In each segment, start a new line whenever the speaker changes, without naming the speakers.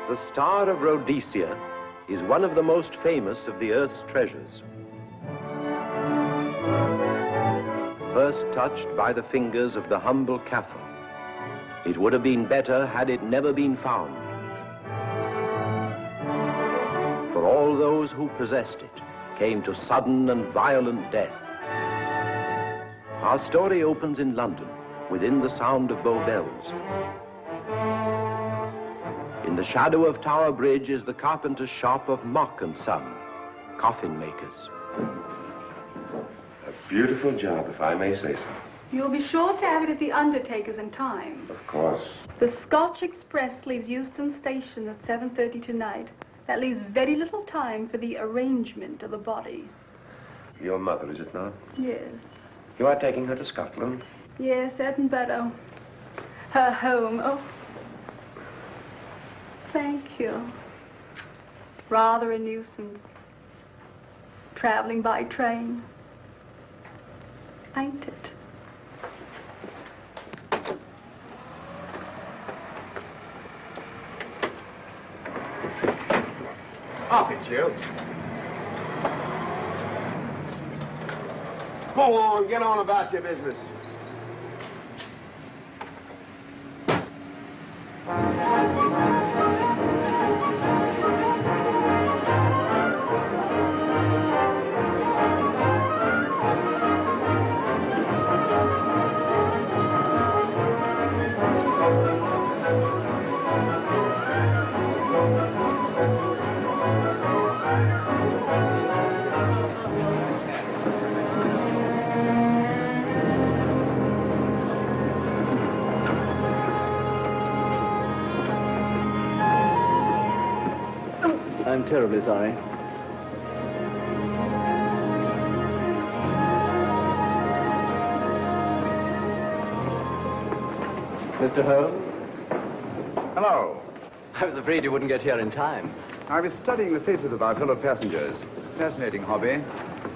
The Star of Rhodesia is one of the most famous of the Earth's treasures. First touched by the fingers of the humble Kaffir, it would have been better had it never been found. For all those who possessed it came to sudden and violent death. Our story opens in London, within the sound of Bow Bells. In the shadow of Tower Bridge is the carpenter's shop of Mock and Son, coffin makers.
A beautiful job, if I may say so.
You'll be sure to have it at the undertaker's in time.
Of course.
The Scotch Express leaves Euston Station at 7:30 tonight. That leaves very little time for the arrangement of the body.
Your mother, is it not?
Yes.
You are taking her to Scotland?
Yes, Edinburgh. Her home. Oh. Thank you. Rather a nuisance. Traveling by train. Ain't it?
Up it, you. Go on, get on about your business.
I'm terribly sorry. Mr. Holmes?
Hello.
I was afraid you wouldn't get here in time.
I was studying the faces of our fellow passengers. Fascinating hobby,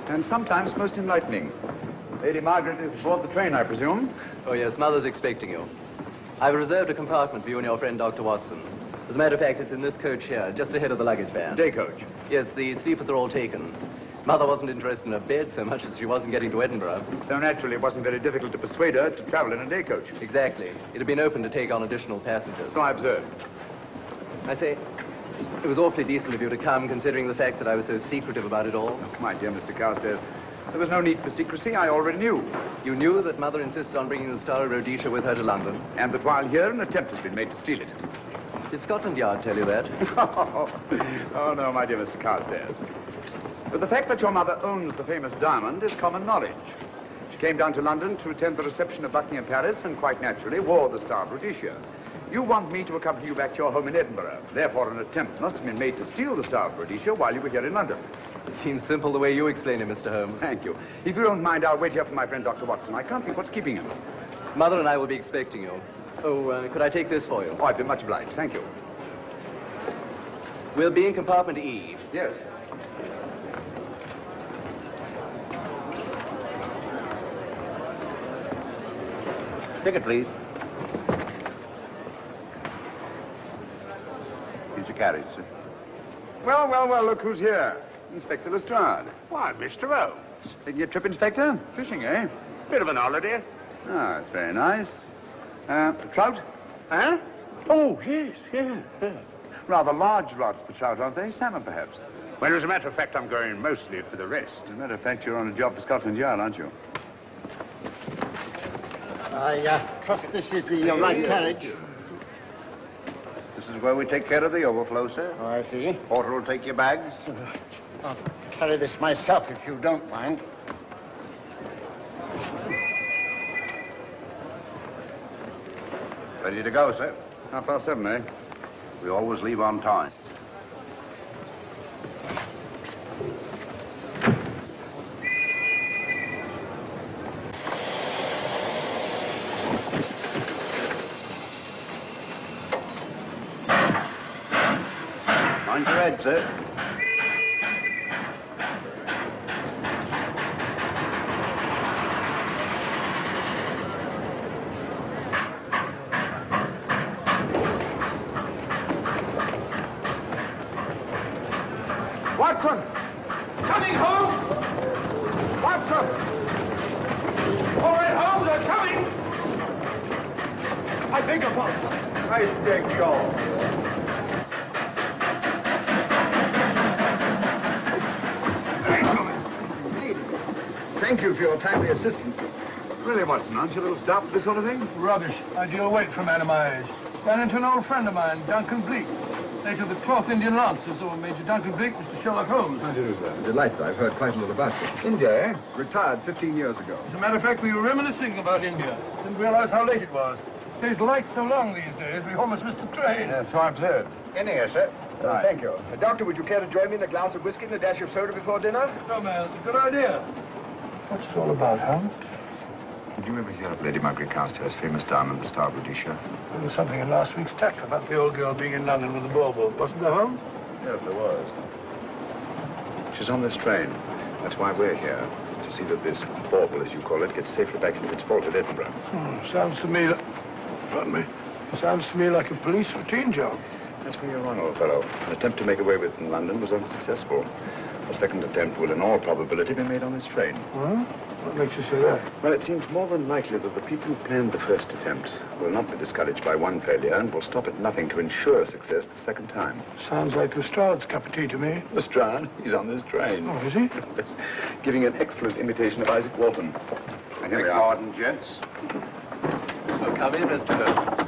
and sometimes most enlightening. Lady Margaret is aboard the train, I presume?
Oh, yes, Mother's expecting you. I've reserved a compartment for you and your friend, Dr. Watson. As a matter of fact, it's in this coach here, just ahead of the luggage van.
Day coach?
Yes, the sleepers are all taken. Mother wasn't interested in a bed so much as she was in getting to Edinburgh.
So naturally, it wasn't very difficult to persuade her to travel in a day coach.
Exactly. It had been open to take on additional passengers.
So I observed.
I say, it was awfully decent of you to come, considering the fact that I was so secretive about it all.
Oh, my dear Mr. Carstairs, there was no need for secrecy. I already knew.
You knew that Mother insisted on bringing the Star of Rhodesia with her to London?
And that while here, an attempt has been made to steal it.
Did Scotland Yard tell you that?
Oh, no, my dear Mr. Carstairs. But the fact that your mother owns the famous diamond is common knowledge. She came down to London to attend the reception of Buckingham Palace and quite naturally wore the Star of Rhodesia. You want me to accompany you back to your home in Edinburgh. Therefore, an attempt must have been made to steal the Star of Rhodesia while you were here in London.
It seems simple the way you explain it, Mr. Holmes.
Thank you. If you don't mind, I'll wait here for my friend, Dr. Watson. I can't think what's keeping him.
Mother and I will be expecting you. Oh, could I take this for you?
Oh, I'd be much obliged. Thank you.
We'll be in compartment E.
Yes.
Ticket, please. Here's your carriage, sir.
Well, well, well, look who's here. Inspector Lestrade.
Why, Mr. Holmes.
Taking a trip, Inspector? Fishing, eh?
Bit of an holiday.
Ah, that's very nice. Trout?
Huh? Oh, yes, yeah.
Rather large rods for trout, aren't they? Salmon, perhaps?
Well, as a matter of fact, I'm going mostly for the rest.
As a matter of fact, you're on a job for Scotland Yard, aren't you?
I trust this is the right carriage.
This is where we take care of the overflow, sir.
Oh, I see.
Porter will take your bags.
I'll carry this myself if you don't mind.
Ready to go, sir.
7:30, eh?
We always leave on time. Mind your head, sir.
Watson!
Coming, Holmes!
Watson!
All right, Holmes, I'm coming!
I beg your pardon. I beg yours.
Thank you for your timely assistance.
Really, Watson, aren't you a little stout for this sort of thing?
Rubbish. Ideal weight for a man of my age. Ran into an old friend of mine, Duncan-Bleek. Later the 12th Indian Lancers, or Major Duncan-Bleek, Mr. Sherlock Holmes.
How do you do, sir?
Delightful. I've heard quite a lot about you.
India, eh?
Retired 15 years ago.
As a matter of fact, we were reminiscing about India. Didn't realize how late it was. Stays light so long these days, we almost missed the train.
Yeah, so I've heard.
In here, sir.
Right.
Thank you. Doctor, would you care to join me in a glass of whiskey and a dash of soda before dinner?
No, man, it's a good idea. What's it all about, Holmes?
Did you ever hear of Lady Margaret Carstairs' famous diamond, the Star of Rhodesia?
There was something in last week's tack about the old girl being in London with the bauble, wasn't there, Holmes?
Yes, there was. She's on this train. That's why we're here. To see that this bauble, as you call it, gets safely back into its vault at Edinburgh.
Sounds to me pardon me. Sounds to me like a police routine job.
That's where you're wrong, old fellow. An attempt to make away with in London was unsuccessful. The second attempt will, in all probability, be made on this train.
Huh? What makes you say that?
Well, it seems more than likely that the people who planned the first attempt will not be discouraged by one failure and will stop at nothing to ensure success the second time.
Sounds like Lestrade's cup of tea to me.
Lestrade, he's on this train.
Oh, is he?
Giving an excellent imitation of Isaac Walton. And here we are.
Pardon, gents.
Oh, come in, Mr. Holmes.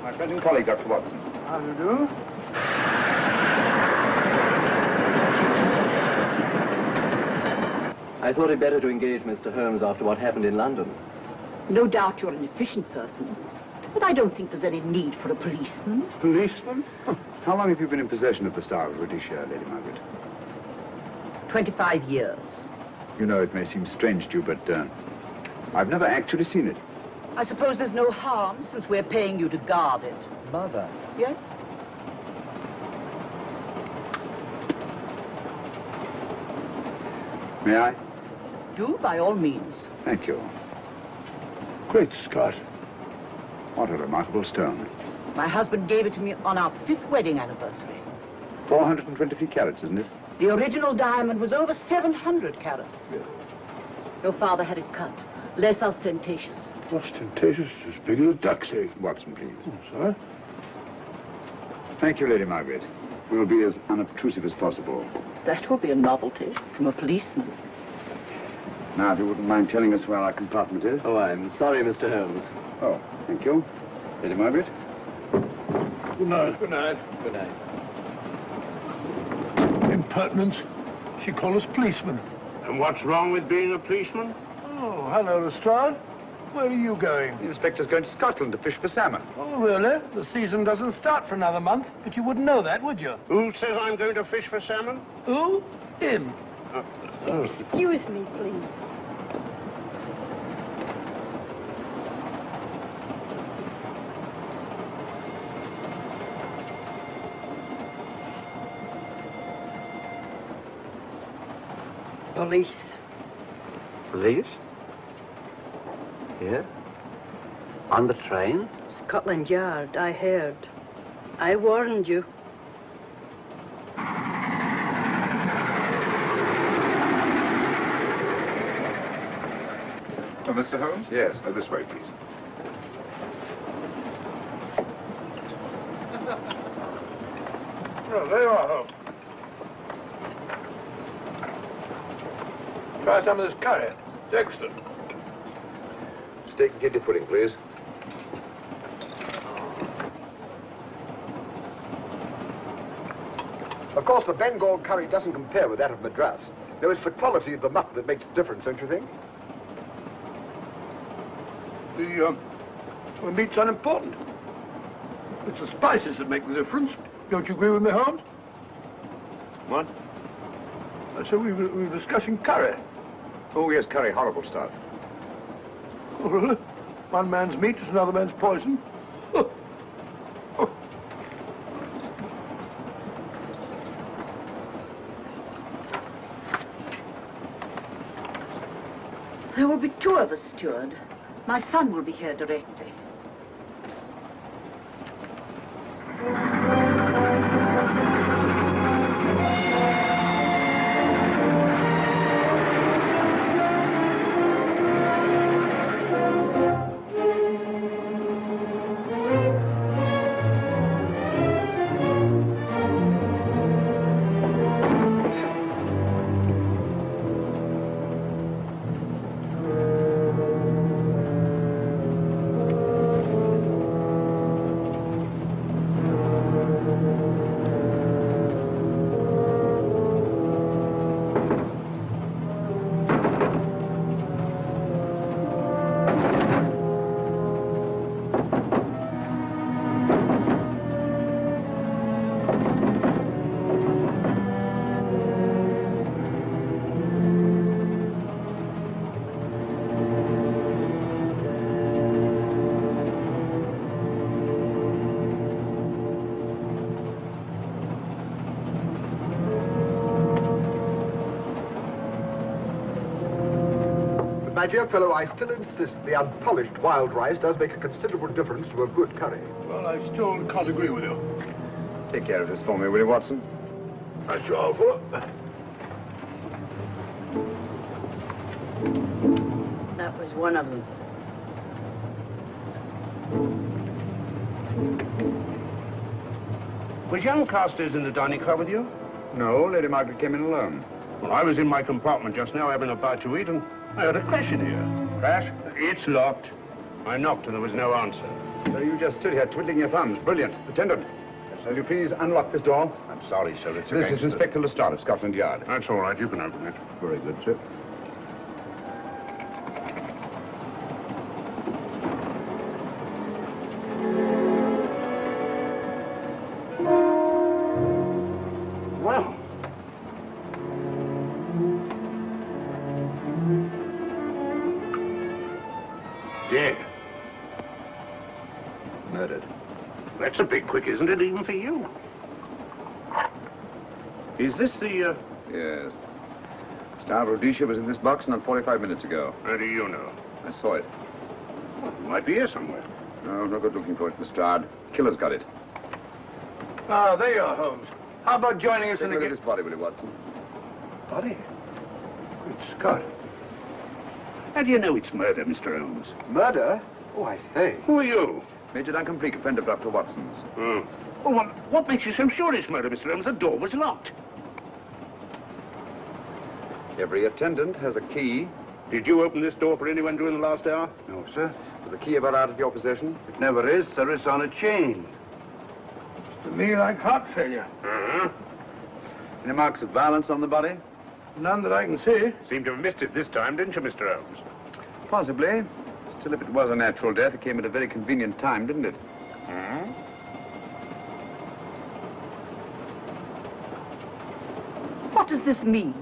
My friend and colleague, Dr. Watson.
How do you do?
I thought it better to engage Mr. Holmes after what happened in London.
No doubt you're an efficient person, but I don't think there's any need for a policeman.
Policeman?
How long have you been in possession of the Star of Rhodesia, Lady Margaret?
25 years.
You know, it may seem strange to you, but I've never actually seen it.
I suppose there's no harm since we're paying you to guard it.
Mother.
Yes?
May I?
Do, by all means.
Thank you.
Great Scott.
What a remarkable stone.
My husband gave it to me on our 5th wedding anniversary.
423 carats, isn't it?
The original diamond was over 700 carats.
Yes.
Your father had it cut, less ostentatious.
Ostentatious, as big as a duck's egg.
Watson, please.
Oh, sorry.
Thank you, Lady Margaret. We'll be as unobtrusive as possible.
That will be a novelty from a policeman.
Now, if you wouldn't mind telling us where our compartment is.
Oh, I'm sorry, Mr. Holmes.
Oh, thank you. Lady Margaret?
Good night. Good night.
Good night.
Impertinence. She called us policemen.
And what's wrong with being a policeman?
Oh, hello, Lestrade. Where are you going?
The inspector's going to Scotland to fish for salmon.
Oh, really? The season doesn't start for another month, but you wouldn't know that, would you?
Who says I'm going to fish for salmon?
Who? Him.
Excuse me, please.
Police.
Police? Here? On the train?
Scotland Yard, I heard. I warned you.
Oh, Mr. Holmes? Yes. This way, please.
Oh, there you are, Holmes. Try some of this curry. It's excellent.
Steak and kidney pudding, please.
Of course, the Bengal curry doesn't compare with that of Madras. No, it's the quality of the mutton that makes the difference, don't you think?
The meat's unimportant. It's the spices that make the difference. Don't you agree with me, Holmes?
What?
I said we were discussing curry.
Oh, yes, curry, horrible stuff.
Oh, really? One man's meat is another man's poison.
There will be 2 of us, steward. My son will be here directly.
my dear fellow, I still insist the unpolished wild rice does make a considerable difference to a good curry.
Well, I still can't agree with you.
Take care of this for me, will you, Watson?
That's your offer.
That was one of them.
Was young Carstairs in the dining car with you?
No, Lady Margaret came in alone.
Well, I was in my compartment just now having a bite to eat, and I heard a crash in here.
Crash?
It's locked. I knocked and there was no answer.
So you just stood here twiddling your thumbs. Brilliant. Attendant, will you please unlock this door?
I'm sorry, sir. It's
This
against
is Inspector Lestrade of Scotland Yard.
That's all right. You can open it.
Very good, sir.
Well. Dead.
Murdered.
That's a bit quick, isn't it, even for you? Is this the,
Yes. Star of Rhodesia was in this box not 45 minutes ago.
How do you know?
I saw it.
Well, it might be here somewhere.
No, no good looking for it, Lestrade. Killer's got it.
Ah, there you are, Holmes. How about joining us
Take
in
a
the
look at this body, will you, Watson?
Body? Good Scott. How do you know it's murder, Mr. Holmes?
Murder? Oh, I say.
Who are you?
Major Duncan-Bleek, a friend of Dr. Watson's.
Oh. Well, what makes you so sure it's murder, Mr. Holmes? The door was locked.
Every attendant has a key.
Did you open this door for anyone during the last hour?
No, sir.
Was the key ever out of your possession?
It never is, sir. It's on a chain.
To me, like heart failure.
Uh-huh.
Any marks of violence on the body?
None that I can see.
Seemed to have missed it this time, didn't you, Mr. Holmes?
Possibly. Still, if it was a natural death, it came at a very convenient time, didn't it?
Hmm?
What does this mean?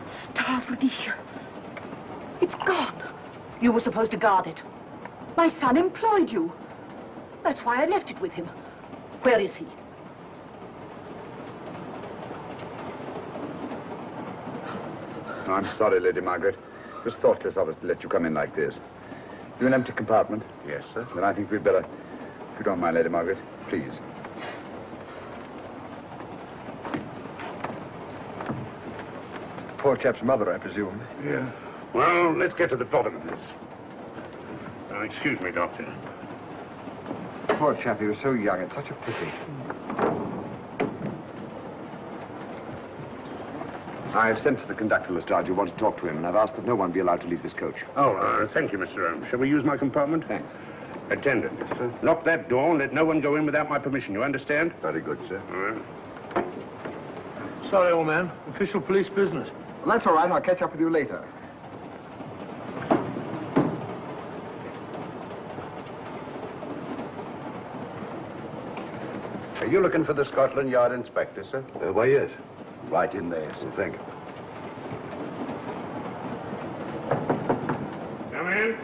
Star of Rhodesia. It's gone. You were supposed to guard it. My son employed you. That's why I left it with him. Where is he?
Oh, I'm sorry, Lady Margaret. It was thoughtless of us to let you come in like this. You an empty compartment?
Yes, sir.
Then I think we'd better, if you don't mind, Lady Margaret, please.
Poor chap's mother, I presume.
Yeah. Well, let's get to the bottom of this. Excuse me, Doctor.
Poor chap, he was so young. It's such a pity.
I've sent for the conductor, Lestrade. You want to talk to him, and I've asked that no one be allowed to leave this coach.
Oh, thank you, Mr. Holmes. Shall we use my compartment?
Thanks.
Attendant, lock that door and let no one go in without my permission. You understand?
Very good, sir.
All right.
Sorry, old man. Official police business.
Well, that's all right. I'll catch up with you later.
Are you looking for the Scotland Yard inspector, sir?
Why, yes.
Right in there, sir.
Thank you.
Come in.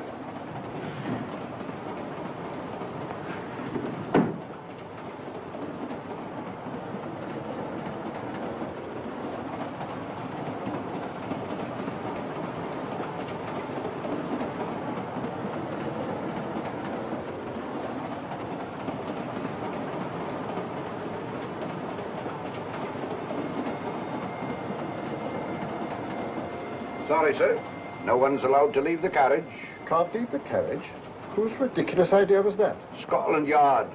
Sorry, sir. No one's allowed to leave the carriage.
Can't leave the carriage? Whose ridiculous idea was that?
Scotland Yard.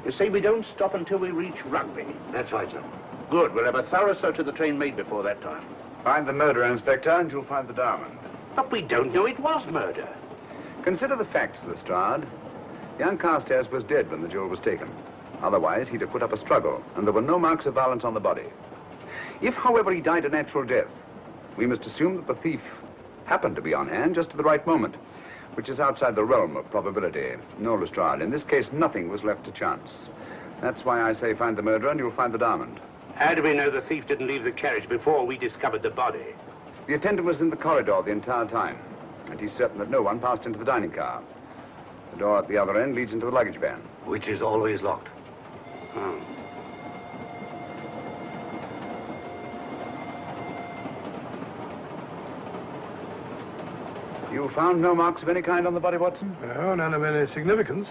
You say we don't stop until we reach Rugby.
That's right, sir.
Good. We'll have a thorough search of the train made before that time.
Find the murderer, Inspector, and you'll find the diamond.
But we don't know it was murder.
Consider the facts, Lestrade. Young Carstairs was dead when the jewel was taken. Otherwise, he'd have put up a struggle, and there were no marks of violence on the body. If, however, he died a natural death, we must assume that the thief happened to be on hand just at the right moment, which is outside the realm of probability. No, Lestrade, in this case, nothing was left to chance. That's why I say find the murderer and you'll find the diamond.
How do we know the thief didn't leave the carriage before we discovered the body?
The attendant was in the corridor the entire time, and he's certain that no one passed into the dining car. The door at the other end leads into the luggage van.
Which is always locked.
Oh.
You found no marks of any kind on the body, Watson?
No, none of any significance.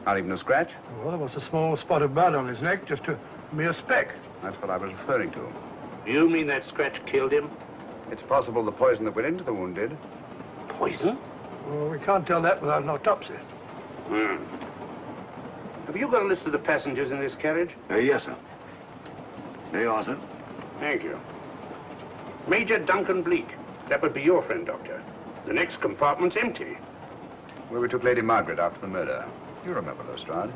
Not even a scratch?
Well, there was a small spot of blood on his neck, just a mere speck.
That's what I was referring to.
You mean that scratch killed him?
It's possible the poison that went into the wound did.
Poison?
Well, we can't tell that without an autopsy.
Have you got a list of the passengers in this carriage?
Yes, sir. There you are, sir.
Thank you. Major Duncan-Bleek. That would be your friend, Doctor. The next compartment's empty.
Where we took Lady Margaret after the murder. You remember, Lestrade.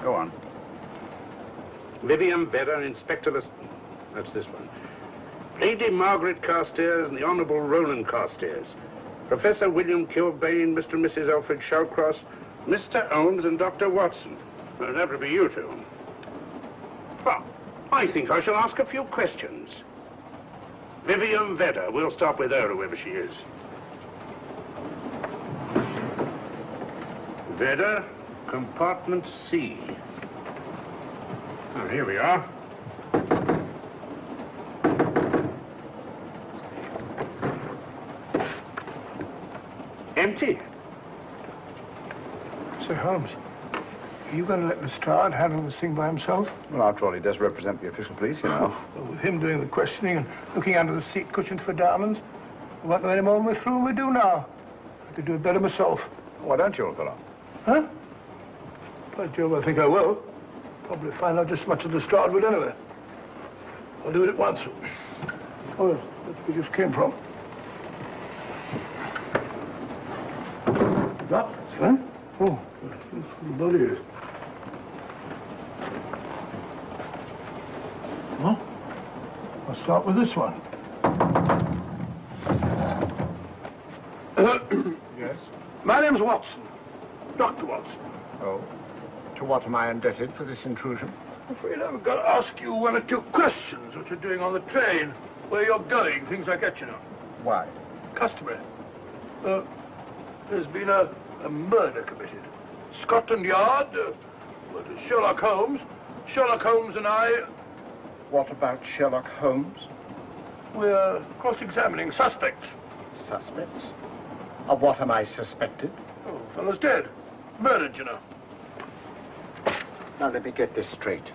Go on.
Vivian Vedder, Inspector That's this one. Lady Margaret Carstairs and the Honourable Roland Carstairs. Professor William Kilbane, Mr. and Mrs. Alfred Shawcross, Mr. Holmes and Dr. Watson. Well, that would be you two. Well, I think I shall ask a few questions. Vivian Vedder, we'll start with her, whoever she is. Vedder, compartment C. Oh, here we are. Empty.
Sir Holmes, are you going to let Lestrade handle this thing by himself?
Well, after all, he does represent the official police, you know.
Well, with him doing the questioning and looking under the seat cushions for diamonds, we won't know any more when we're through than we do now. I could do it better myself.
Why don't you, old fellow?
Huh? By Jove, I think I will. Probably find out just as much as Lestrade would anyway. I'll do it at once. Oh, that's where we just came from. Doctors, huh? Oh, the body is. Well, I'll start with this one.
Yes?
My name's Watson. Dr. Watson.
Oh. To what am I indebted for this intrusion?
I'm afraid I've got to ask you one or two questions. What you're doing on the train, where you're going, things like that, you know.
Why?
Customary. There's been a murder committed. Scotland Yard, Sherlock Holmes. Sherlock Holmes and I...
What about Sherlock Holmes?
We're cross-examining suspects.
Suspects? Of what am I suspected?
Oh, fellow's dead. Murdered, you know.
Now, let me get this straight.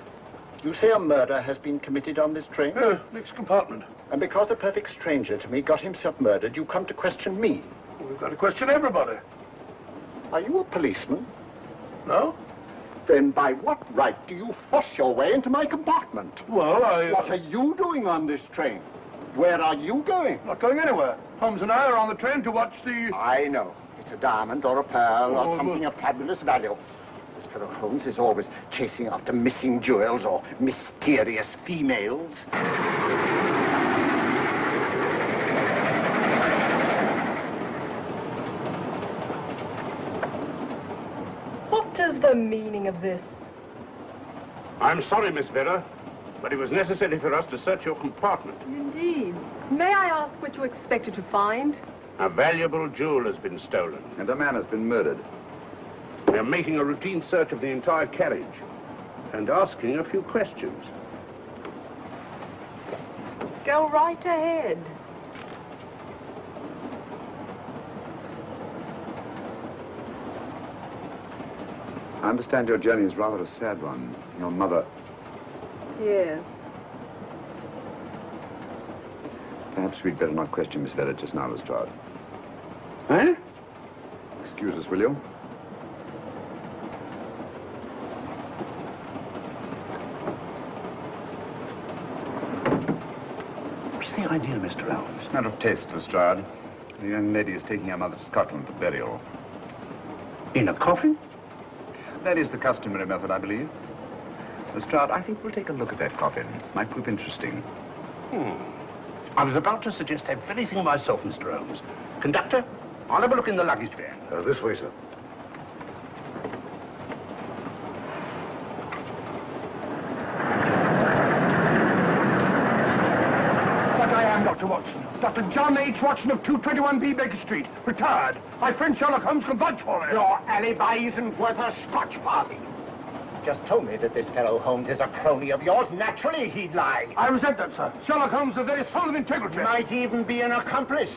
You say a murder has been committed on this train?
Next compartment.
And because a perfect stranger to me got himself murdered, you come to question me?
Well, we've got to question everybody.
Are you a policeman?
No?
Then by what right do you force your way into my compartment?
Well,
What are you doing on this train? Where are you going?
Not going anywhere. Holmes and I are on the train to watch the...
I know. It's a diamond or a pearl or something of fabulous value. This fellow Holmes is always chasing after missing jewels or mysterious females.
What is the meaning of this?
I'm sorry, Miss Vedder, but it was necessary for us to search your compartment.
Indeed. May I ask what you expected to find?
A valuable jewel has been stolen.
And a man has been murdered.
We are making a routine search of the entire carriage and asking a few questions.
Go right ahead.
I understand your journey is rather a sad one. Your mother...
Yes.
Perhaps we'd better not question Miss Vedder just now, Lestrade.
Huh?
Excuse us, will you?
What's the idea, Mr. Holmes?
It's not of taste, Lestrade. The young lady is taking her mother to Scotland for burial.
In a coffin?
That is the customary method, I believe. Lestrade, I think we'll take a look at that coffin. Might prove interesting.
I was about to suggest that very thing myself, Mr. Holmes. Conductor, I'll have a look in the luggage van.
This way, sir.
But I am Dr. Watson. Dr. John H. Watson of 221B Baker Street. Retired. My friend Sherlock Holmes can vouch for me.
Your alibi isn't worth a Scotch farthing. You've just told me that this fellow Holmes is a crony of yours. Naturally, he'd lie.
I resent that, sir. Sherlock Holmes is a very soul of integrity.
Might even be an accomplice.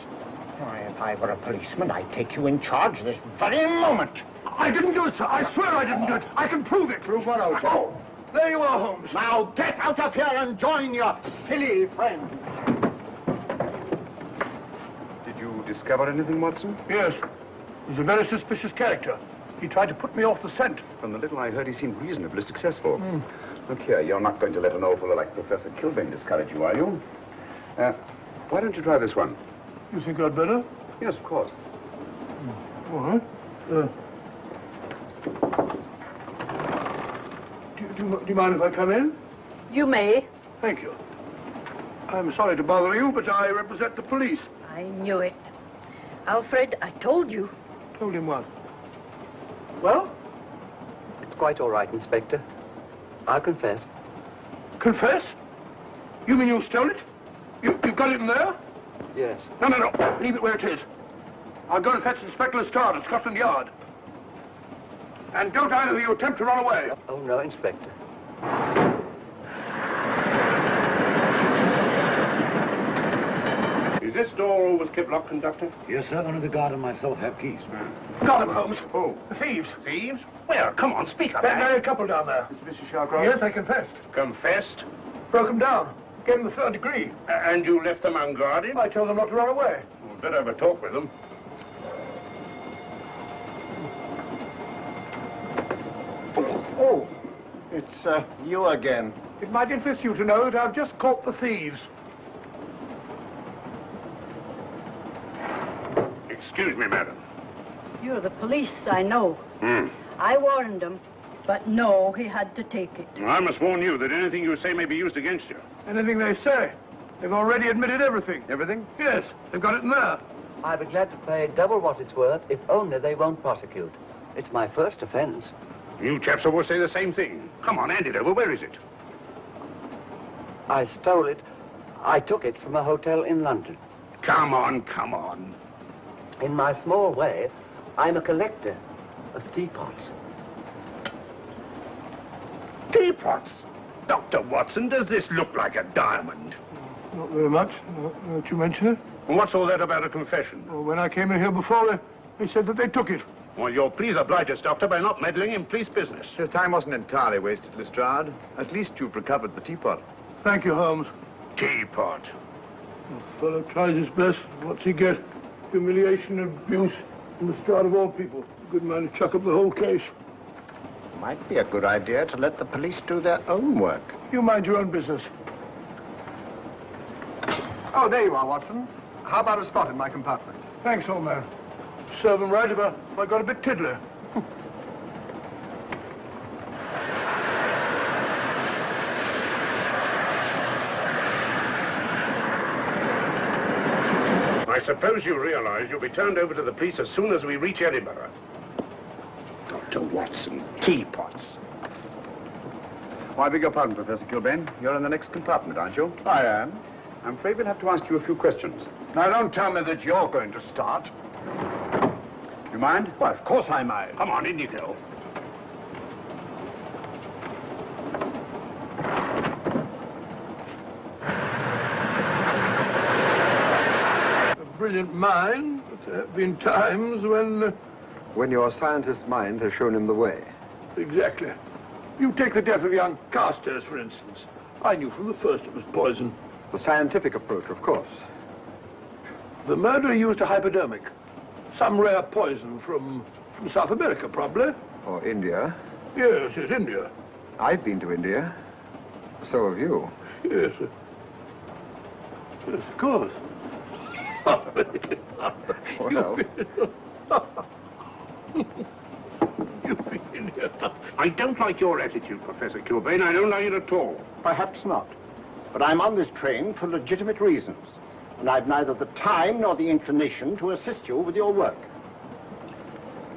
Why, if I were a policeman, I'd take you in charge this very moment.
I didn't do it, sir. I swear I didn't do it. I can prove it.
Prove what, old chap?
Oh, there you are, Holmes.
Now get out of here and join your silly friends.
Did you discover anything, Watson?
Yes. He's a very suspicious character. He tried to put me off the scent.
From the little I heard, he seemed reasonably successful. Look here, you're not going to let an old fellow like Professor Kilbane discourage you, are you? Why don't you try this one?
You think I'd better?
Yes, of course.
All right. Do you mind if I come in?
You may.
Thank you. I'm sorry to bother you, but I represent the police.
I knew it. Alfred, I told you.
Told him what? Well?
It's quite all right, Inspector. I'll confess.
Confess? You mean you stole it? You've got it in there?
Yes.
No. Leave it where it is. I'll go and fetch Inspector Lestrade at Scotland Yard. And don't either of you attempt to run away.
Oh, no, Inspector.
Is this door always kept locked, conductor?
Yes, sir. Only the guard and myself have keys.
Got him, Holmes.
Oh.
The thieves.
Thieves? Where? Come on, speak up.
That married couple down there.
Is Mr. Sharcroft?
Yes, they confessed.
Confessed?
Broke them down. Gave them the 3rd degree.
And you left them unguarded?
I told them not to run away.
We'd better have a talk with them.
Oh, it's you again.
It might interest you to know that I've just caught the thieves.
Excuse me, madam.
You're the police, I know. I warned him, but no, he had to take it.
I must warn you that anything you say may be used against you.
Anything they say. They've already admitted everything.
Everything?
Yes, they've got it in there.
I'll be glad to pay double what it's worth, if only they won't prosecute. It's my first offense.
You chaps always say the same thing. Come on, hand it over. Where is it?
I stole it. I took it from a hotel in London.
Come on.
In my small way, I'm a collector of teapots.
Teapots? Dr. Watson, does this look like a diamond?
Not very much, now that you mention it.
And what's all that about a confession?
Well, when I came in here before, they said that they took it.
Well, you'll please oblige us, Doctor, by not meddling in police business.
His time wasn't entirely wasted, Lestrade. At least you've recovered the teapot.
Thank you, Holmes.
Teapot.
The fellow tries his best. What's he get? Humiliation and abuse from the start of all people. A good man to chuck up the whole case.
Might be a good idea to let the police do their own work.
You mind your own business.
Oh, there you are, Watson. How about a spot in my compartment?
Thanks, old man. Serve him right if I got a bit tiddler.
I suppose you realize you'll be turned over to the police as soon as we reach Edinburgh. Dr. Watson, teapots.
Oh, I beg your pardon, Professor Kilbane. You're in the next compartment, aren't you?
I am.
I'm afraid we'll have to ask you a few questions.
Now, don't tell me that you're going to start.
You mind?
Why, of course I mind.
Come on, in you go.
A brilliant mind, but there have been times when...
When your scientist's mind has shown him the way.
Exactly. You take the death of young Carstairs, for instance. I knew from the first it was poison.
The scientific approach, of course.
The murderer used a hypodermic. Some rare poison from South America, probably.
Or India.
Yes, India.
I've been to India. So have you.
Yes. Yes, of course.
Well.
You've been in here.
I don't like your attitude, Professor Kilbane. I don't like it at all.
Perhaps not. But I'm on this train for legitimate reasons. And I've neither the time nor the inclination to assist you with your work.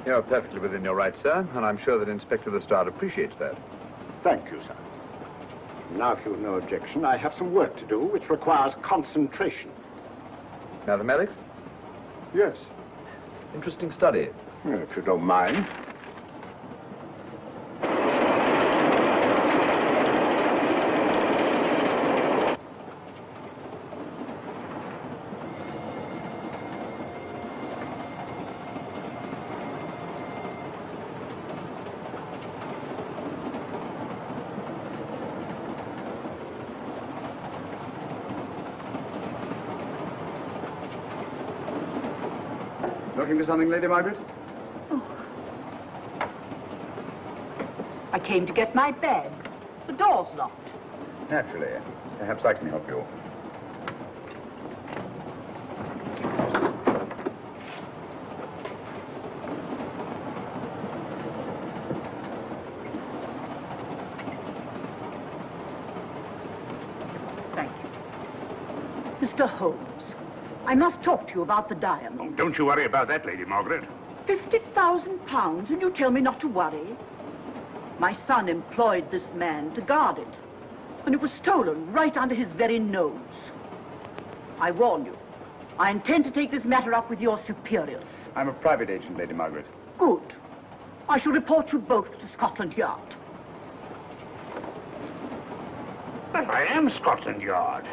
You're perfectly within your rights, sir, and I'm sure that Inspector Lestrade appreciates that.
Thank you, sir. Now, if you've no objection, I have some work to do which requires concentration.
Mathematics?
Yes.
Interesting study.
If you don't mind.
Looking for something, Lady Margaret?
I came to get my bag. The door's locked.
Naturally. Perhaps I can help you.
Thank you. Mr. Holmes, I must talk to you about the diamond.
Oh, don't you worry about that, Lady Margaret.
£50,000, and you tell me not to worry? My son employed this man to guard it, and it was stolen right under his very nose. I warn you, I intend to take this matter up with your superiors.
I'm a private agent, Lady Margaret.
Good. I shall report you both to Scotland Yard.
But I am Scotland Yard.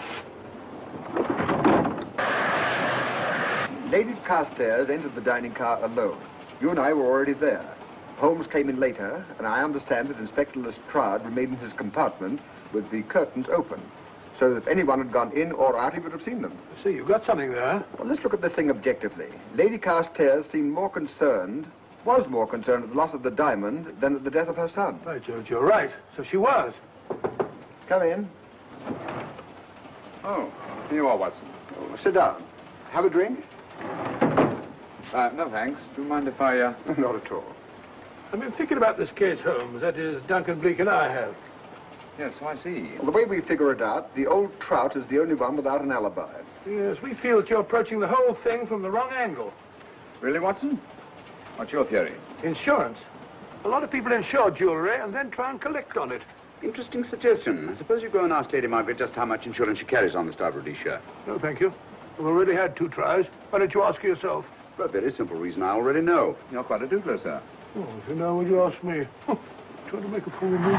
Lady Carstairs entered the dining car alone. You and I were already there. Holmes came in later, and I understand that Inspector Lestrade remained in his compartment with the curtains open, so that if anyone had gone in or out, he would have seen them.
See, you've got something there.
Well, let's look at this thing objectively. Lady Carstairs seemed more concerned, was more concerned at the loss of the diamond than at the death of her son.
By George, you're right. So she was.
Come in.
Oh, here you are, Watson.
Oh, sit down. Have a drink?
No, thanks. Do you mind if I,
Not at all.
I've been thinking about this case, Holmes. That is, Duncan-Bleek and I have.
Yes, so I see.
Well, the way we figure it out, the old trout is the only one without an alibi.
Yes, we feel that you're approaching the whole thing from the wrong angle.
Really, Watson? What's your theory?
Insurance. A lot of people insure jewelry and then try and collect on it.
Interesting suggestion. I suppose you go and ask Lady Margaret just how much insurance she carries on the Star of Rhodesia.
No, thank you. We've already had 2 tries. Why don't you ask her yourself?
For a very simple reason I already know. You're quite a doodler, sir.
Oh, if you know, would you ask me? Trying to make a fool of me.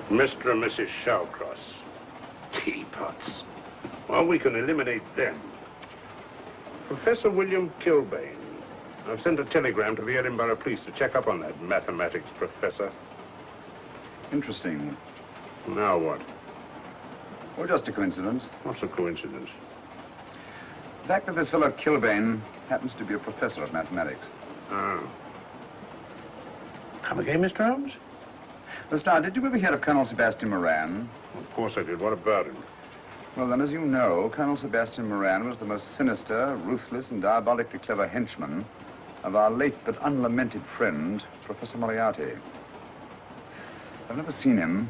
Mr. and Mrs. Shawcross. Teapots. Well, we can eliminate them. Professor William Kilbane. I've sent a telegram to the Edinburgh police to check up on that mathematics professor.
Interesting.
Now what?
Well, just a coincidence.
What's a coincidence?
The fact that this fellow Kilbane happens to be a professor of mathematics.
Ah. Come again, Mr. Holmes?
Lestrade, did you ever hear of Colonel Sebastian Moran?
Of course I did. What about him?
Well, then, as you know, Colonel Sebastian Moran was the most sinister, ruthless, and diabolically clever henchman of our late but unlamented friend, Professor Moriarty. I've never seen him,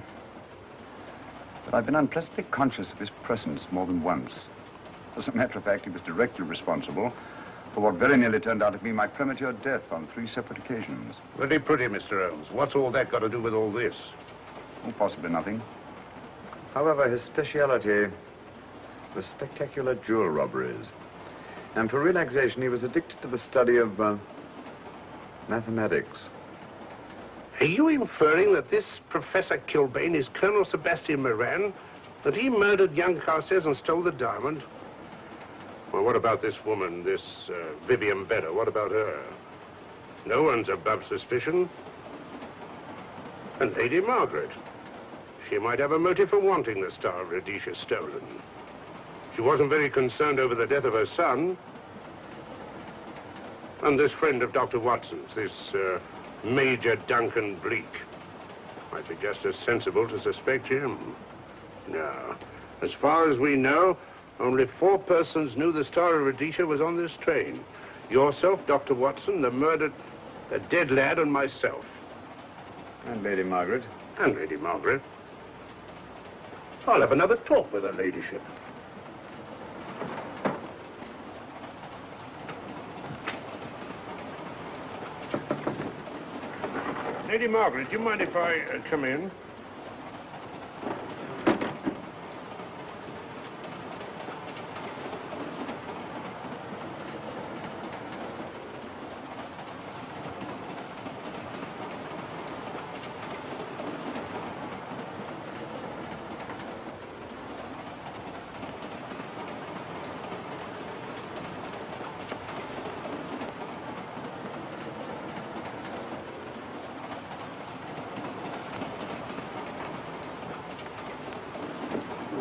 but I've been unpleasantly conscious of his presence more than once. As a matter of fact, he was directly responsible for what very nearly turned out to be my premature death on 3 separate occasions.
Very pretty, Mr. Holmes. What's all that got to do with all this?
Oh, possibly nothing. However, his speciality was spectacular jewel robberies. And for relaxation, he was addicted to the study of mathematics.
Are you inferring that this Professor Kilbane is Colonel Sebastian Moran? That he murdered young Carstairs and stole the diamond? Well, what about this woman, this Vivian Vedder? What about her? No one's above suspicion. And Lady Margaret. She might have a motive for wanting the Star of Rhodesia stolen. She wasn't very concerned over the death of her son. And this friend of Dr. Watson's, this Major Duncan-Bleek, might be just as sensible to suspect him. No. As far as we know, only 4 persons knew the Star of Rhodesia was on this train. Yourself, Dr. Watson, the dead lad, and myself.
And Lady Margaret.
And Lady Margaret. I'll have another talk with her ladyship. Lady Margaret, do you mind if I come in?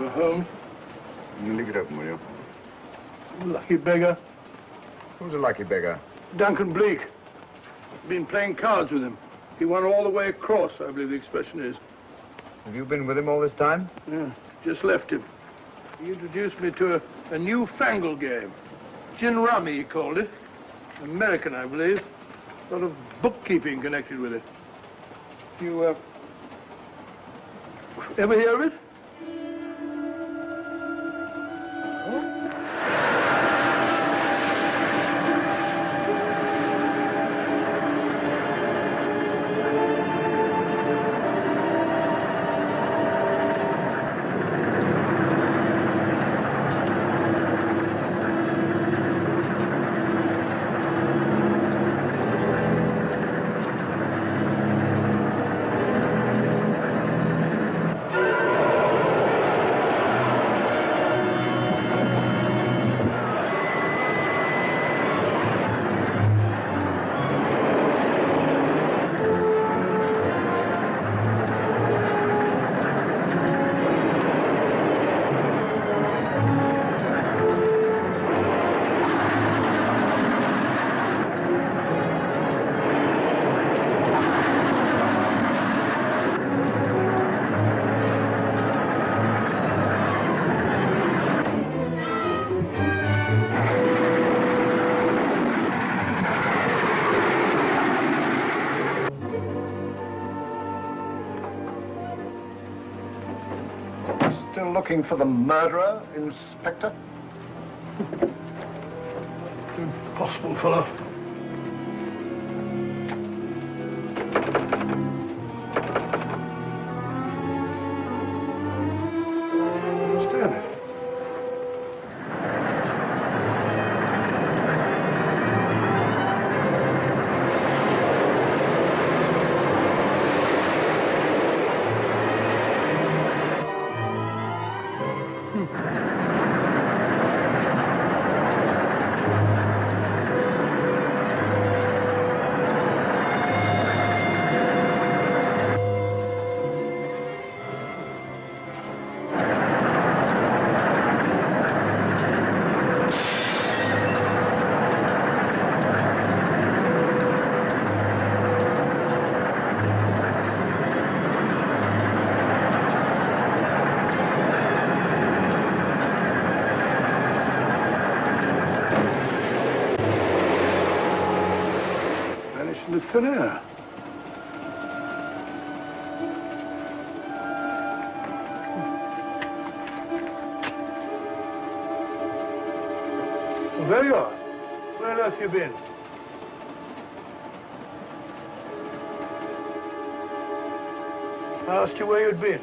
Holmes.
You leave it open, will you?
Lucky beggar.
Who's a lucky beggar?
Duncan-Bleek. Been playing cards with him. He won all the way across, I believe the expression is.
Have you been with him all this time?
Yeah, just left him. He introduced me to a newfangled game. Gin rummy, he called it. American, I believe. A lot of bookkeeping connected with it. You, ever hear of it?
Still looking for the murderer, Inspector?
Impossible, fellow. Understand it. Into thin air. Well, there you are. Where on earth have you been? I asked you where you'd been.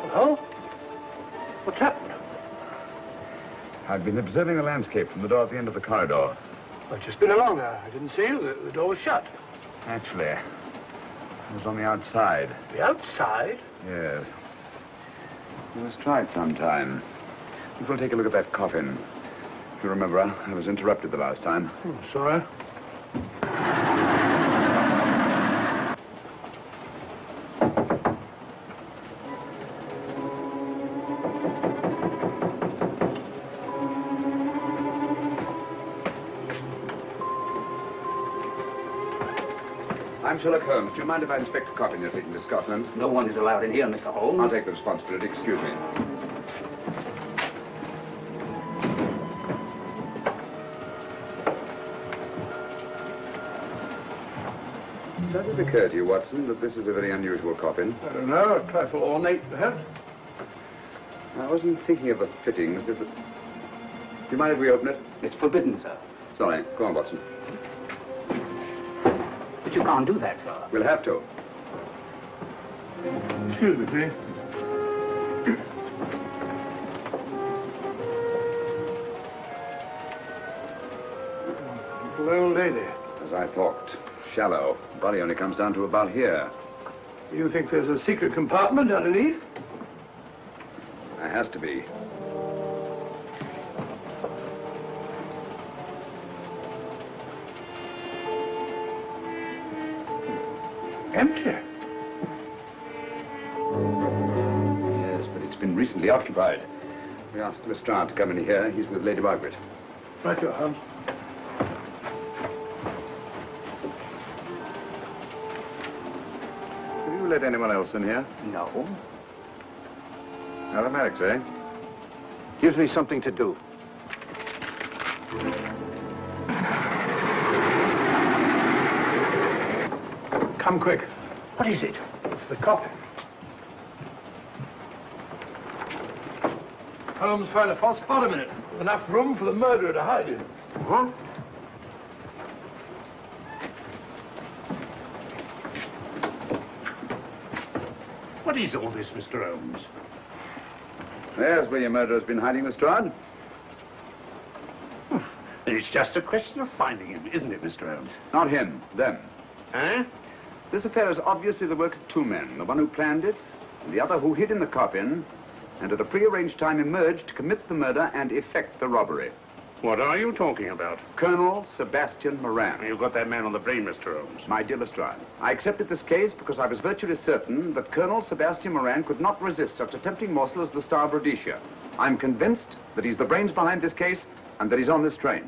Well, what's happened?
I've been observing the landscape from the door at the end of the corridor.
I've just been along there. I didn't see you. The door was shut.
Actually, I was on the outside.
The outside?
Yes. We must try it sometime. We'll take a look at that coffin. If you remember, I was interrupted the last time.
Sorry.
I'm Sherlock Holmes. Do you mind if I inspect a coffin you're taking to Scotland?
No one is allowed in here, Mr. Holmes.
I'll take the responsibility. Excuse me. Does it occur to you, Watson, that this is a very unusual coffin?
I don't know. A trifle ornate, perhaps.
I wasn't thinking of the fittings. Do you mind if we open it?
It's forbidden, sir.
Sorry. Go on, Watson.
But you can't do that, sir.
We'll have to.
Excuse me, please. Little old lady.
As I thought. Shallow. Body only comes down to about here.
You think there's a secret compartment underneath?
There has to be.
Empty.
Yes, but it's been recently occupied. We asked Lestrade to come in here. He's with Lady Margaret.
Right, your Holmes.
Have you let anyone else in here?
No.
Mathematics, eh?
Gives me something to do.
Come quick.
What is it?
It's the coffin. Holmes found a false bottom in it. Enough room for the murderer to hide in.
Huh? What is all this, Mr. Holmes?
There's where your murderer's been hiding, Lestrade.
Then it's just a question of finding him, isn't it, Mr. Holmes?
Not him, them.
Eh?
This affair is obviously the work of two men, the one who planned it, and the other who hid in the coffin, and at a prearranged time emerged to commit the murder and effect the robbery.
What are you talking about?
Colonel Sebastian Moran.
You've got that man on the brain, Mr. Holmes.
My dear Lestrade, I accepted this case because I was virtually certain that Colonel Sebastian Moran could not resist such a tempting morsel as the Star of Rhodesia. I'm convinced that he's the brains behind this case and that he's on this train.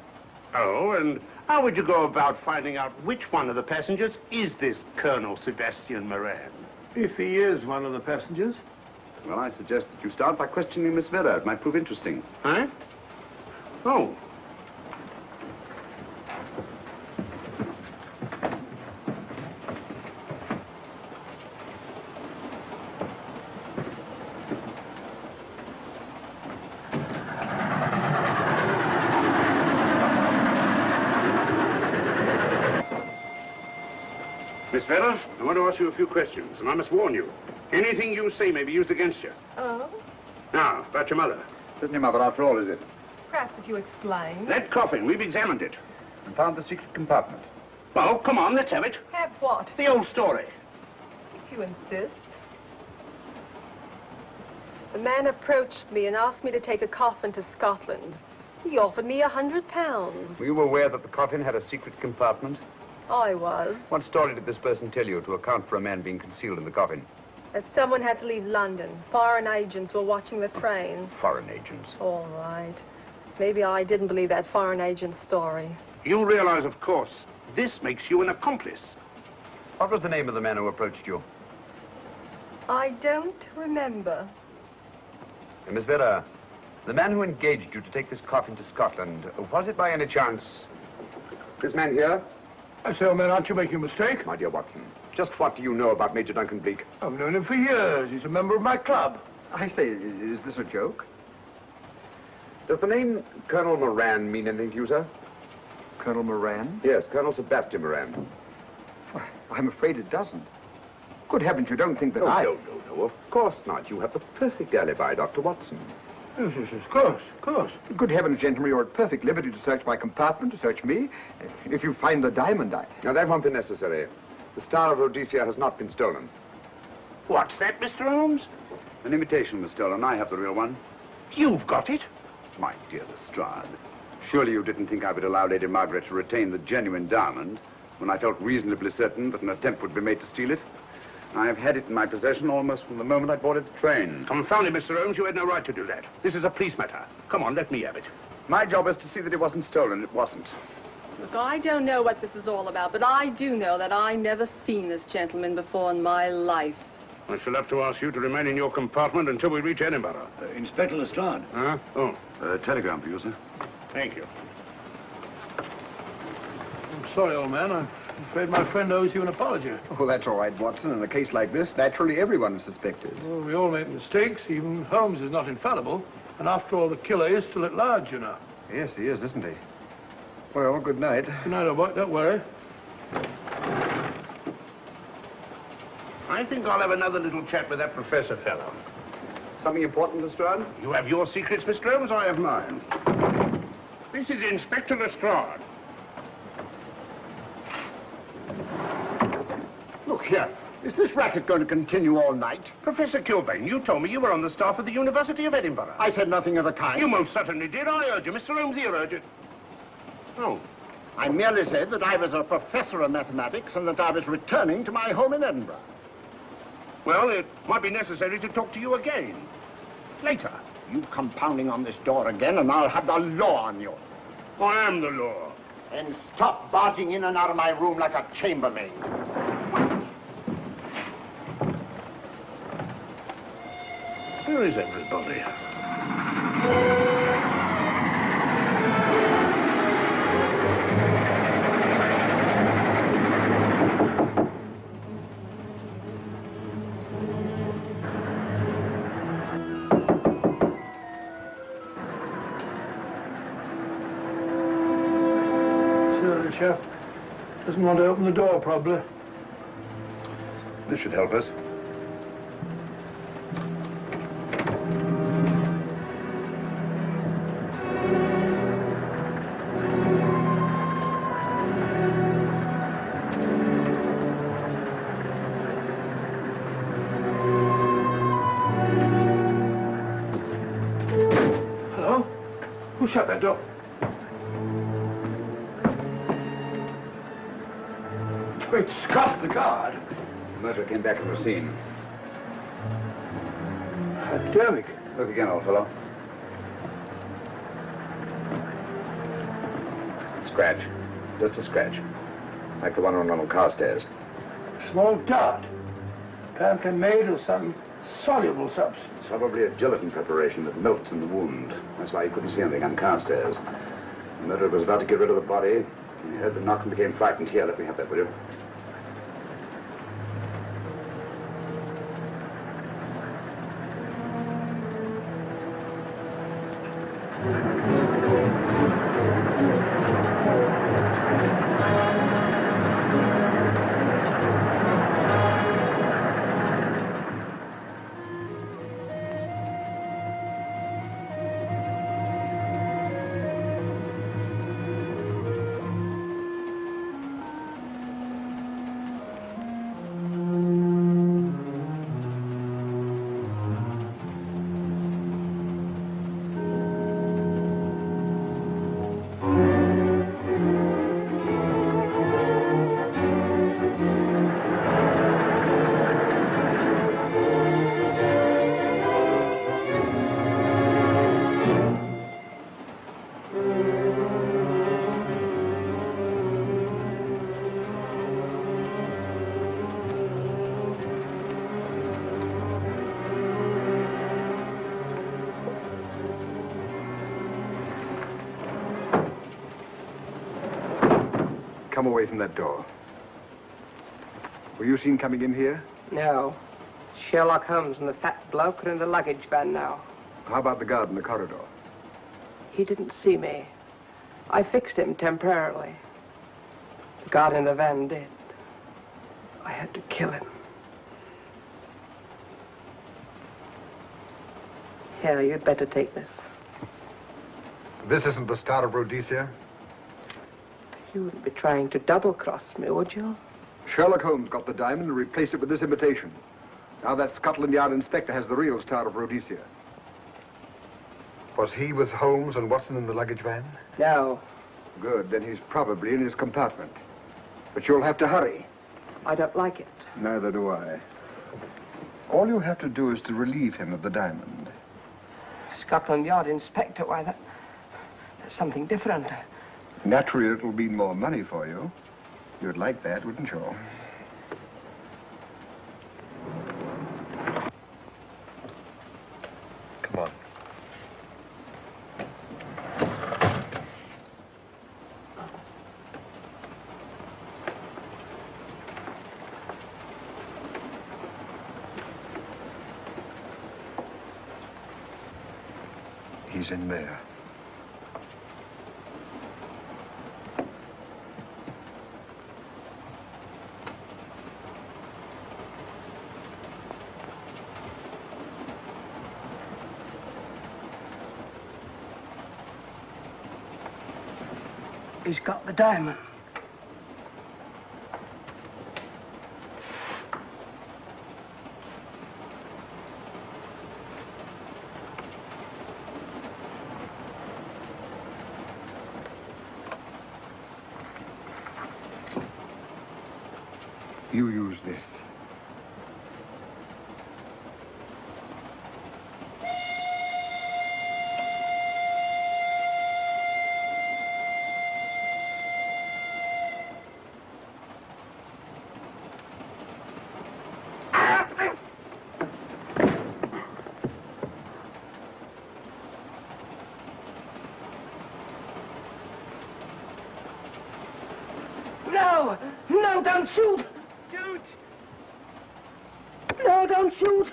Oh, and how would you go about finding out which one of the passengers is this Colonel Sebastian Moran?
If he is one of the passengers.
Well, I suggest that you start by questioning Miss Vedder. It might prove interesting.
Huh? Oh. Miss Vedder, I want to ask you a few questions, and I must warn you. Anything you say may be used against you.
Oh?
Now, about your mother.
It isn't your mother after all, is it?
Perhaps if you explain.
That coffin, we've examined it.
And found the secret compartment.
Well, come on, let's have it.
Have what?
The old story.
If you insist. The man approached me and asked me to take a coffin to Scotland. He offered me £100.
Were you aware that the coffin had a secret compartment?
I was.
What story did this person tell you to account for a man being concealed in the coffin?
That someone had to leave London. Foreign agents were watching the train.
Foreign agents.
All right. Maybe I didn't believe that foreign agent story.
You realize, of course, this makes you an accomplice.
What was the name of the man who approached you?
I don't remember.
Miss Vedder, the man who engaged you to take this coffin to Scotland, was it by any chance this man here?
I say, old man, aren't you making a mistake?
My dear Watson, just what do you know about Major Duncan-Bleek?
I've known him for years. He's a member of my club.
I say, is this a joke?
Does the name Colonel Moran mean anything to you, sir?
Colonel Moran?
Yes, Colonel Sebastian Moran.
Why, I'm afraid it doesn't. Good heavens, you don't think that
No, of course not. You have the perfect alibi, Dr. Watson.
Yes, of course, of course.
Good heavens, gentlemen, you're at perfect liberty to search my compartment, to search me. If you find the diamond,
Now, that won't be necessary. The Star of Rhodesia has not been stolen.
What's that, Mr. Holmes?
An imitation was stolen. I have the real one.
You've got it?
My dear Lestrade, surely you didn't think I would allow Lady Margaret to retain the genuine diamond when I felt reasonably certain that an attempt would be made to steal it? I've had it in my possession almost from the moment I boarded the train.
Confound it, Mr. Holmes, you had no right to do that. This is a police matter. Come on, let me have it.
My job is to see that it wasn't stolen. It wasn't.
Look, I don't know what this is all about, but I do know that I never seen this gentleman before in my life.
I shall have to ask you to remain in your compartment until we reach Edinburgh.
Inspector Lestrade.
Huh? Oh.
Telegram for you, sir.
Thank you.
I'm sorry, old man. I'm afraid my friend owes you an apology.
Oh, that's all right, Watson. In a case like this, naturally everyone is suspected.
Well, we all make mistakes. Even Holmes is not infallible. And after all, the killer is still at large, you know.
Yes, he is, isn't he? Well, good night.
Good night, old boy. Don't worry.
I think I'll have another little chat with that professor fellow.
Something important, Lestrade?
You have your secrets, Mr. Holmes, I have mine. This is Inspector Lestrade.
Look here. Is this racket going to continue all night?
Professor Kilbane, you told me you were on the staff of the University of Edinburgh.
I said nothing of the kind.
You most certainly did. I urge you. Mr. Holmes here urged it. Oh.
I merely said that I was a professor of mathematics and that I was returning to my home in Edinburgh.
Well, it might be necessary to talk to you again. Later.
You come pounding on this door again, and I'll have the law on you.
I am the law.
And stop barging in and out of my room like a chambermaid.
Where is everybody?
The chap doesn't want to open the door, probably.
This should help us.
Hello? Who shut that door? Great Scott, the guard.
The murderer came back to the scene.
Academic.
Look again, old fellow. Scratch. Just a scratch. Like the one on Ronald Carstairs.
Small dot. Apparently made of some soluble substance.
Probably a gelatin preparation that melts in the wound. That's why you couldn't see anything on Carstairs. The murderer was about to get rid of the body. He heard the knock and became frightened. Here, let me have that, will you?
Come away from that door. Were you seen coming in here?
No. Sherlock Holmes and the fat bloke are in the luggage van now.
How about the guard in the corridor?
He didn't see me. I fixed him temporarily. The guard in the van did. I had to kill him. Here, you'd better take this.
This isn't the Star of Rhodesia?
You wouldn't be trying to double-cross me, would you?
Sherlock Holmes got the diamond and replaced it with this imitation. Now that Scotland Yard inspector has the real Star of Rhodesia. Was he with Holmes and Watson in the luggage van?
No.
Good, then he's probably in his compartment. But you'll have to hurry.
I don't like it.
Neither do I. All you have to do is to relieve him of the diamond.
Scotland Yard inspector, why, that's something different.
Naturally, it'll mean more money for you. You'd like that, wouldn't you? Come on. He's in there.
He's got the diamond.
You use this.
No! No, don't shoot!
Don't!
No, don't shoot!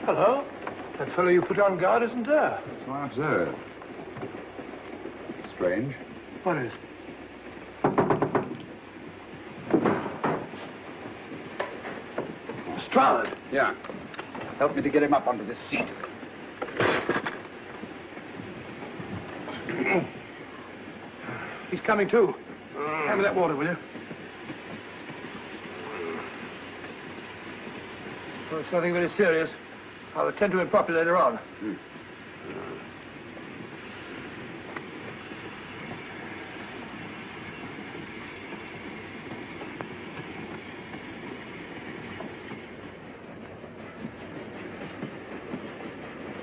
Hello. That fellow you put on guard isn't there.
So I observe. Strange.
What is? Lestrade.
Yeah. Help me to get him up onto this seat.
He's coming too. Hand me that water, will you? Well, it's nothing very serious. I'll attend to him properly later on.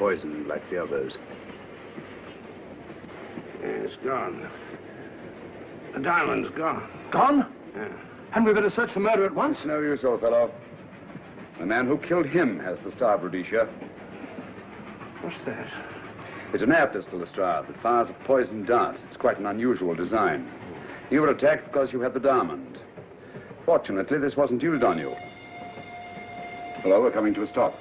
Poisoned like the others.
It's gone. The diamond's gone.
Gone?
Yeah.
Hadn't we better search the murder at once?
It's no use, old fellow. The man who killed him has the Star of Rhodesia.
What's that?
It's an air pistol, Lestrade, that fires a poisoned dart. It's quite an unusual design. You were attacked because you had the diamond. Fortunately, this wasn't used on you. Hello, we're coming to a stop.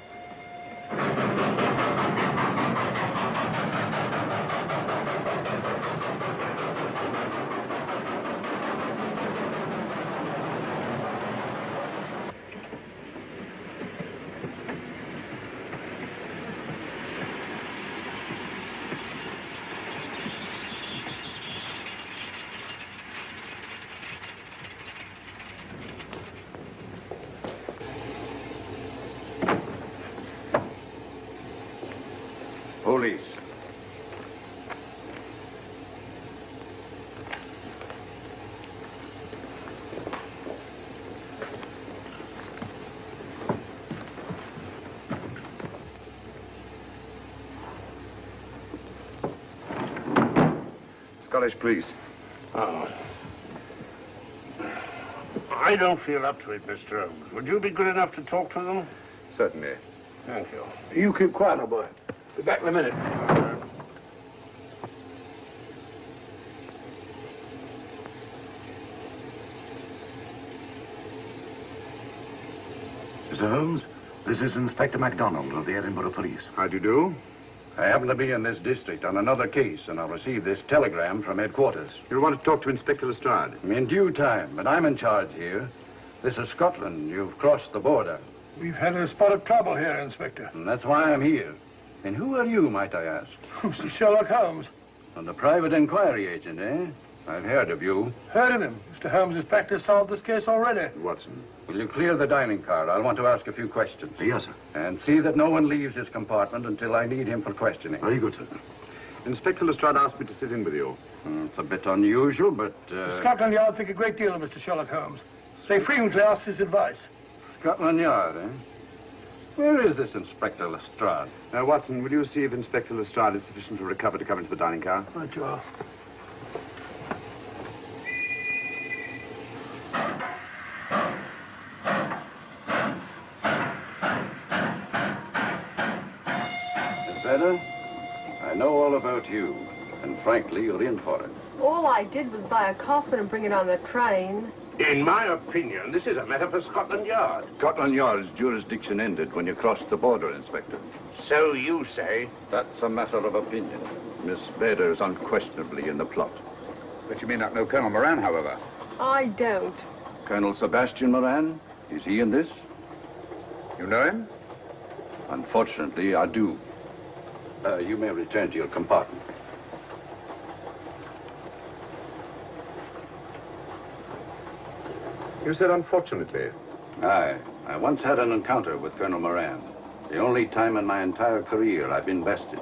Police. Scottish police.
Oh. I don't feel up to it, Mr. Holmes. Would you be good enough to talk to them?
Certainly.
Thank you.
You keep quiet, old boy. Be back in a minute.
Mr. Holmes, this is Inspector MacDonald of the Edinburgh Police.
How do you do?
I happen to be in this district on another case, and I received this telegram from headquarters.
You want to talk to Inspector Lestrade?
In due time, but I'm in charge here. This is Scotland. You've crossed the border.
We've had a spot of trouble here, Inspector.
And that's why I'm here. And who are you, might I ask?
Mr. Sherlock Holmes.
And the private inquiry agent, eh? I've heard of you.
Heard of him. Mr. Holmes has practically solved this case already.
Watson.
Will you clear the dining car? I'll want to ask a few questions.
Yes, sir.
And see that no one leaves his compartment until I need him for questioning.
Very good, sir. Inspector Lestrade asked me to sit in with you.
It's a bit unusual, but...
Scotland Yard think a great deal of Mr. Sherlock Holmes. They frequently ask his advice.
Scotland Yard, eh? Where is this Inspector Lestrade?
Watson, will you see if Inspector Lestrade is sufficient to recover to come into the dining car?
Right, you are.
Miss Vedder, I know all about you, and frankly, you're in for it.
All I did was buy a coffin and bring it on the train.
In my opinion, this is a matter for Scotland Yard. Scotland Yard's jurisdiction ended when you crossed the border, Inspector. So you say? That's a matter of opinion. Miss Vedder is unquestionably in the plot.
But you may not know Colonel Moran, however.
I don't.
Colonel Sebastian Moran? Is he in this?
You know him?
Unfortunately, I do. You may return to your compartment.
You said unfortunately.
Aye. I once had an encounter with Colonel Moran. The only time in my entire career I've been bested.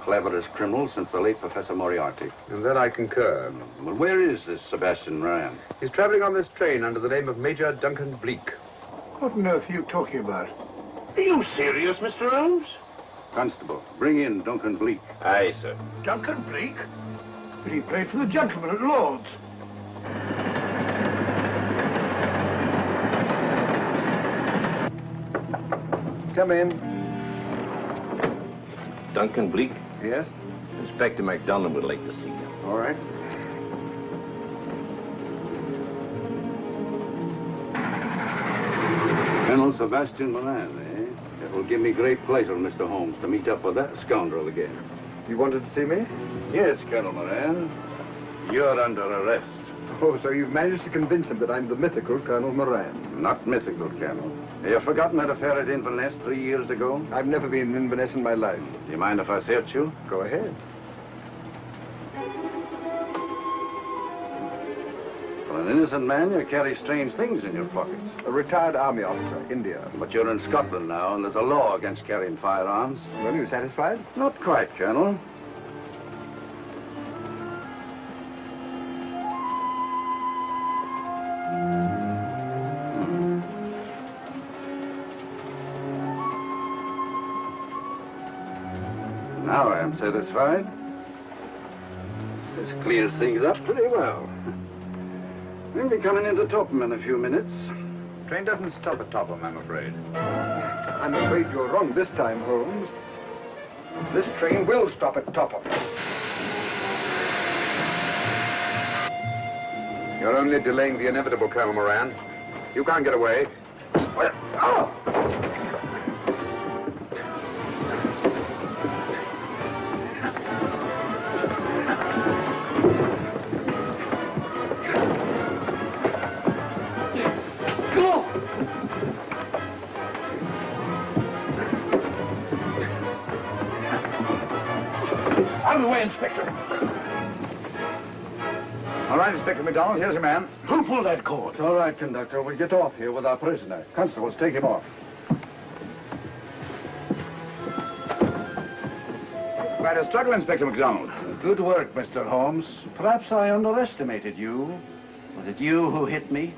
cleverest criminal since the late Professor Moriarty.
And that I concur.
Well, where is this Sebastian Moran?
He's traveling on this train under the name of Major Duncan-Bleek.
What on earth are you talking about?
Are you serious, Mr. Holmes?
Constable, bring in Duncan-Bleek.
Aye, sir.
Duncan-Bleek? But he played for the gentleman at Lord's.
Come in.
Duncan-Bleek?
Yes?
Inspector MacDonald would like to see you.
All right.
Colonel Sebastian Moran, eh? It will give me great pleasure, Mr. Holmes, to meet up with that scoundrel again.
You wanted to see me?
Yes, Colonel Moran. You're under arrest.
Oh, so you've managed to convince him that I'm the mythical Colonel Moran.
Not mythical, Colonel. Have you forgotten that affair at Inverness 3 years ago?
I've never been in Inverness in my life.
Do you mind if I search you?
Go ahead.
For an innocent man, you carry strange things in your pockets.
A retired army officer, India.
But you're in Scotland now, and there's a law against carrying firearms.
Well, you satisfied?
Not quite, Colonel. Now I am satisfied. This clears things up pretty well. We'll be coming into Topham in a few minutes.
Train doesn't stop at Topham, I'm afraid.
I'm afraid you're wrong this time, Holmes. This train will stop at Topham.
You're only delaying the inevitable, Colonel Moran. You can't get away.
Oh!
Out of the way, Inspector.
All right, Inspector MacDonald, here's your man.
Who pulled that cord?
It's all right, conductor. We'll get off here with our prisoner. Constables, take him off.
Quite a struggle, Inspector MacDonald.
Good work, Mr. Holmes. Perhaps I underestimated you. Was it you who hit me?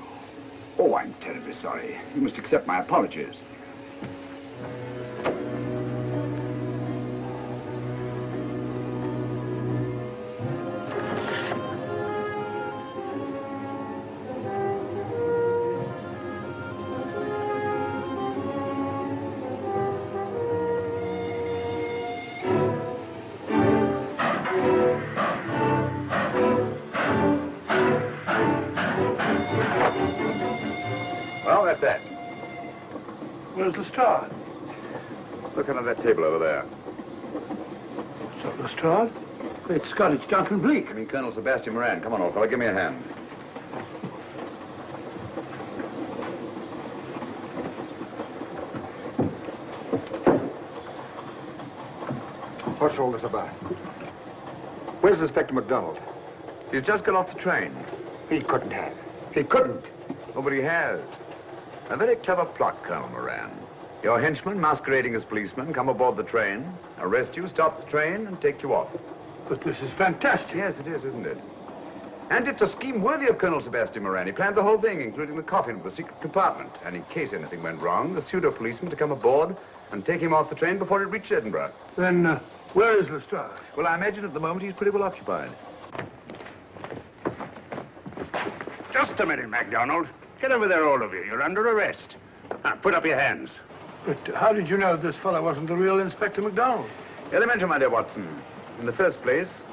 Oh, I'm terribly sorry. You must accept my apologies. Well, that's that.
Where's Lestrade?
Look under that table over there.
So, Lestrade? Great Scott, it's Duncan-Bleek.
I mean, Colonel Sebastian Moran. Come on, old fella, give me a hand.
What's all this about? Where's Inspector MacDonald?
He's just got off the train.
He couldn't have. He couldn't.
Oh, but he has. A very clever plot, Colonel Moran. Your henchmen, masquerading as policemen, come aboard the train, arrest you, stop the train, and take you off.
But this is fantastic.
Yes, it is, isn't it? And it's a scheme worthy of Colonel Sebastian Moran. He planned the whole thing, including the coffin with the secret compartment. And in case anything went wrong, the pseudo-policeman to come aboard and take him off the train before it reached Edinburgh.
Then, where is Lestrade?
Well, I imagine at the moment he's pretty well occupied.
Just a minute, MacDonald. Get over there, all of you. You're under arrest. Now, put up your hands.
But how did you know this fellow wasn't the real Inspector MacDonald?
Elementary, my dear Watson. In the first place,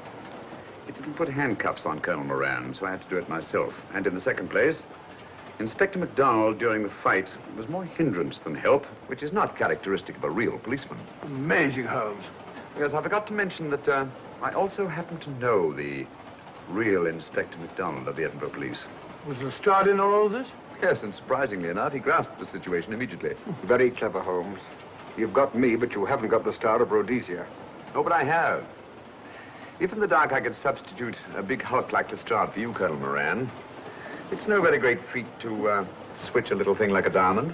it didn't put handcuffs on Colonel Moran, so I had to do it myself. And in the second place, Inspector MacDonald, during the fight, was more hindrance than help, which is not characteristic of a real policeman.
Amazing, Holmes.
Yes, I forgot to mention that I also happen to know the real Inspector MacDonald of the Edinburgh Police.
Was Lestrade in all of this?
Yes, and surprisingly enough, he grasped the situation immediately.
Very clever, Holmes. You've got me, but you haven't got the Star of Rhodesia.
Oh, but I have. If in the dark I could substitute a big hulk like Lestrade for you, Colonel Moran, it's no very great feat to switch a little thing like a diamond.